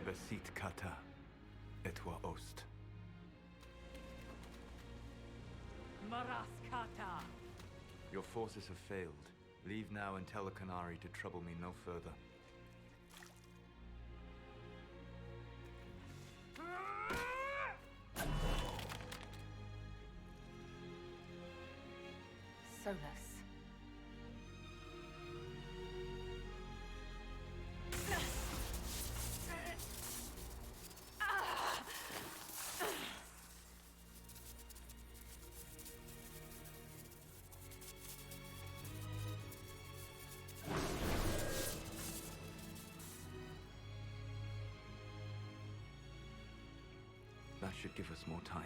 Rebesit kata, etwa ost. Maraskata! Your forces have failed. Leave now and tell the Qunari to trouble me no further. Solas. That should give us more time.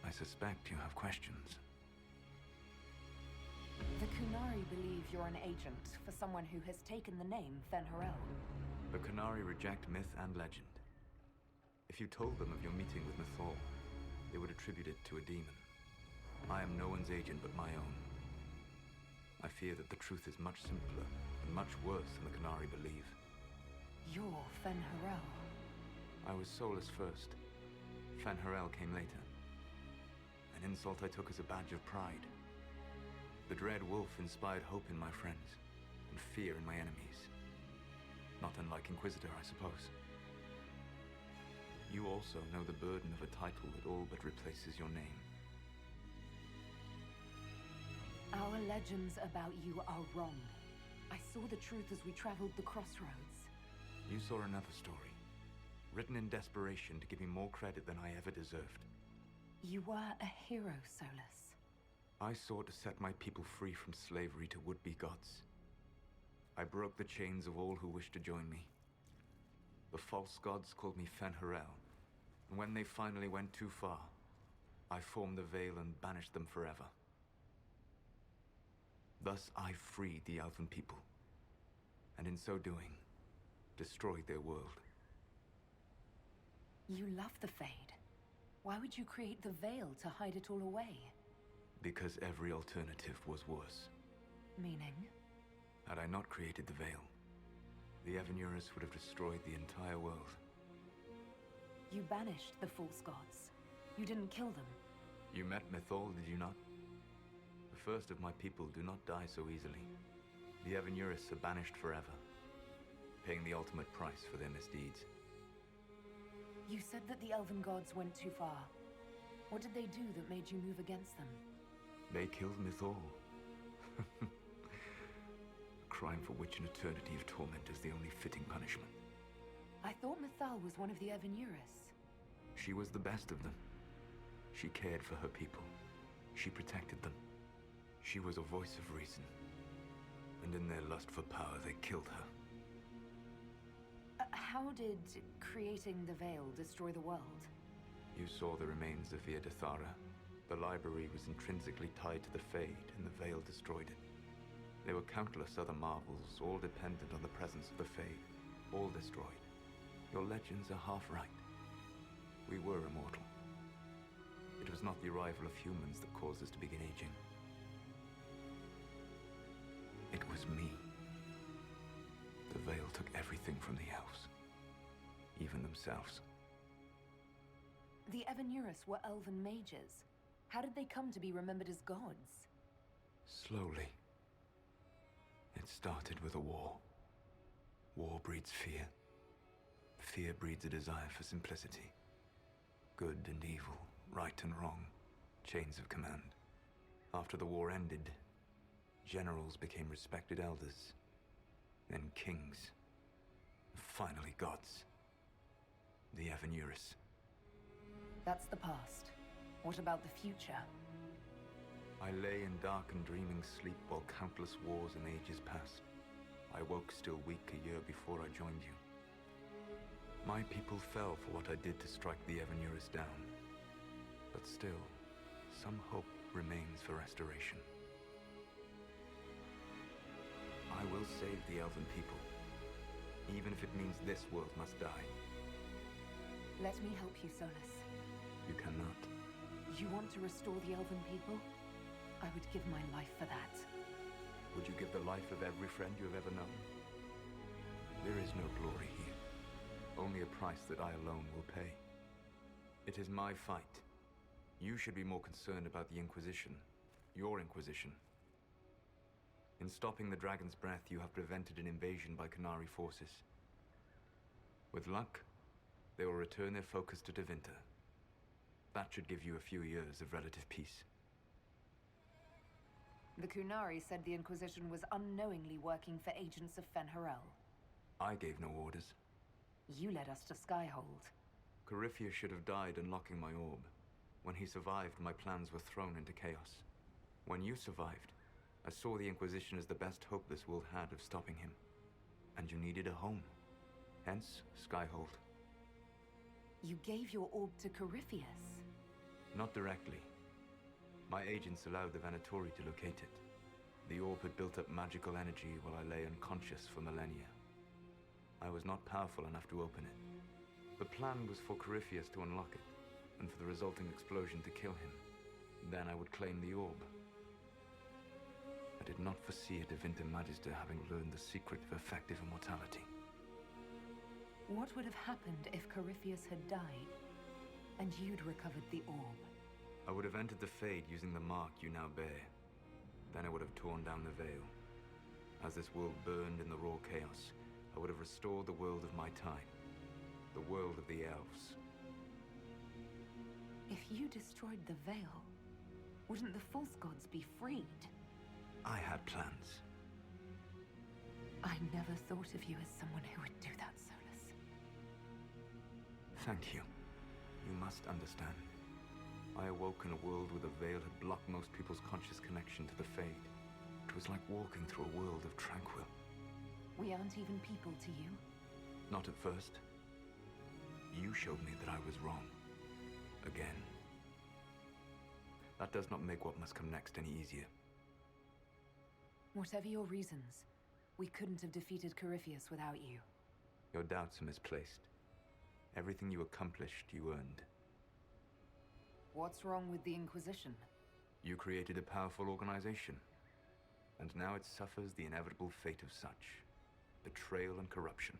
I suspect you have questions. The Qunari believe you're an agent for someone who has taken the name Fen'Harel. The Qunari reject myth and legend. If you told them of your meeting with Mythal, they would attribute it to a demon. I am no one's agent but my own. I fear that the truth is much simpler and much worse than the Qunari believe. You're Fen'Harel. I was Solas first. Fen'Harel came later. An insult I took as a badge of pride. The dread wolf inspired hope in my friends, and fear in my enemies. Not unlike Inquisitor, I suppose. You also know the burden of a title that all but replaces your name. Our legends about you are wrong. I saw the truth as we traveled the crossroads. You saw another story, written in desperation to give me more credit than I ever deserved. You were a hero, Solas. I sought to set my people free from slavery to would-be gods. I broke the chains of all who wished to join me. The false gods called me Fen'Harel, and when they finally went too far, I formed the Veil and banished them forever. Thus I freed the Elven people, and in so doing, destroyed their world. You love the Fade. Why would you create the Veil to hide it all away? Because every alternative was worse. Meaning? Had I not created the Veil, the Evanurus would have destroyed the entire world. You banished the false gods. You didn't kill them. You met Mythal, did you not? The first of my people do not die so easily. The Evanurus are banished forever, paying the ultimate price for their misdeeds. You said that the Elven gods went too far. What did they do that made you move against them? They killed Mythal. A crime for which an eternity of torment is the only fitting punishment. I thought Mythal was one of the Evanurus. She was the best of them. She cared for her people. She protected them. She was a voice of reason. And in their lust for power, they killed her. How did creating the Veil destroy the world? You saw the remains of Via Dathara. The library was intrinsically tied to the Fade, and the Veil destroyed it. There were countless other marvels, all dependent on the presence of the Fade, all destroyed. Your legends are half right. We were immortal. It was not the arrival of humans that caused us to begin aging. It was me. The Veil took everything from the elves, even themselves. The Evanurus were elven mages. How did they come to be remembered as gods? Slowly. It started with a war. War breeds fear. Fear breeds a desire for simplicity. Good and evil, right and wrong, chains of command. After the war ended, generals became respected elders, then kings, and finally gods. The Evanurus. That's the past. What about the future? I lay in dark and dreaming sleep while countless wars and ages passed. I woke still weak a year before I joined you. My people fell for what I did to strike the Evanurus down. But still, some hope remains for restoration. I will save the Elven people, even if it means this world must die. Let me help you, Solas. You cannot. You want to restore the Elven people? I would give my life for that. Would you give the life of every friend you have ever known? There is no glory here, Only a price that I alone will pay. It is my fight. You should be more concerned about the Inquisition. Your Inquisition. In stopping the Dragon's Breath, you have prevented an invasion by Qunari forces. With luck, they will return their focus to Tevinter. That should give you a few years of relative peace. The Qunari said the Inquisition was unknowingly working for agents of Fen'Harel. I gave no orders. You led us to Skyhold. Corypheus should have died unlocking my orb. When he survived, my plans were thrown into chaos. When you survived, I saw the Inquisition as the best hope this world had of stopping him. And you needed a home. Hence, Skyhold. You gave your orb to Corypheus? Not directly. My agents allowed the Venatori to locate it. The orb had built up magical energy while I lay unconscious for millennia. I was not powerful enough to open it. The plan was for Corypheus to unlock it, and for the resulting explosion to kill him. Then I would claim the orb. I did not foresee a Tevinter Magister having learned the secret of effective immortality. What would have happened if Corypheus had died, and you'd recovered the orb? I would have entered the Fade using the mark you now bear. Then I would have torn down the veil. As this world burned in the raw chaos, I would have restored the world of my time. The world of the elves. If you destroyed the veil, wouldn't the false gods be freed? I had plans. I never thought of you as someone who would do that, Solas. Thank you. You must understand. I awoke in a world where the veil had blocked most people's conscious connection to the Fade. It was like walking through a world of tranquil. We aren't even people to you? Not at first. You showed me that I was wrong. Again. That does not make what must come next any easier. Whatever your reasons, we couldn't have defeated Corypheus without you. Your doubts are misplaced. Everything you accomplished, you earned. What's wrong with the Inquisition? You created a powerful organization. And now it suffers the inevitable fate of such. Betrayal and corruption.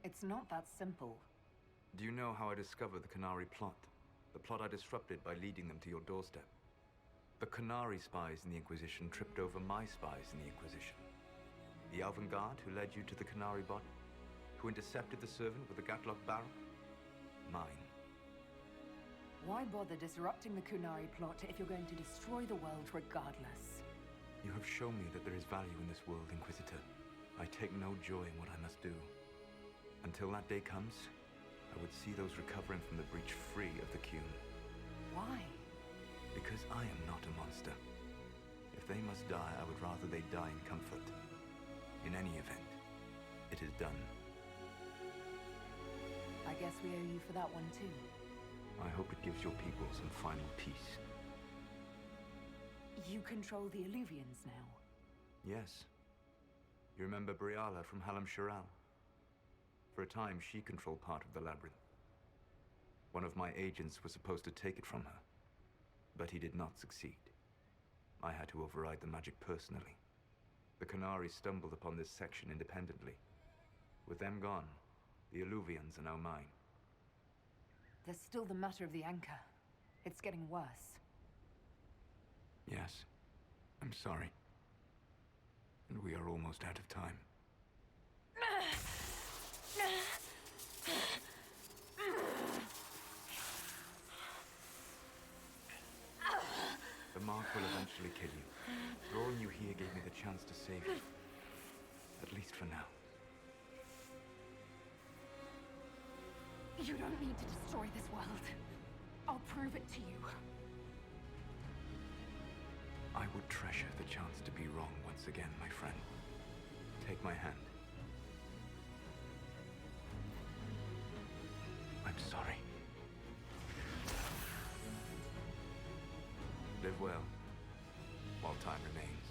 It's not that simple. Do you know how I discovered the Qunari plot? The plot I disrupted by leading them to your doorstep. The Qunari spies in the Inquisition tripped over my spies in the Inquisition. The Elven Guard who led you to the Qunari body? Who intercepted the servant with the Gatlock barrel? Mine. Why bother disrupting the Qunari plot if you're going to destroy the world regardless? You have shown me that there is value in this world, Inquisitor. I take no joy in what I must do. Until that day comes, I would see those recovering from the breach free of the Qun. Why? Because I am not a monster. If they must die, I would rather they die in comfort. In any event, it is done. I guess we owe you for that one too. I hope it gives your people some final peace. You control the Illuvians now? Yes. You remember Briala from Halam Shiral? For a time, she controlled part of the labyrinth. One of my agents was supposed to take it from her, but he did not succeed. I had to override the magic personally. The Qunari stumbled upon this section independently. With them gone, the Illuvians are now mine. There's still the matter of the anchor. It's getting worse. Yes, I'm sorry. And we are almost out of time. The mark will eventually kill you. Drawing you here gave me the chance to save you. At least for now. You don't need to destroy this world. I'll prove it to you. I would treasure the chance to be wrong once again, my friend. Take my hand. I'm sorry. Live well, while time remains.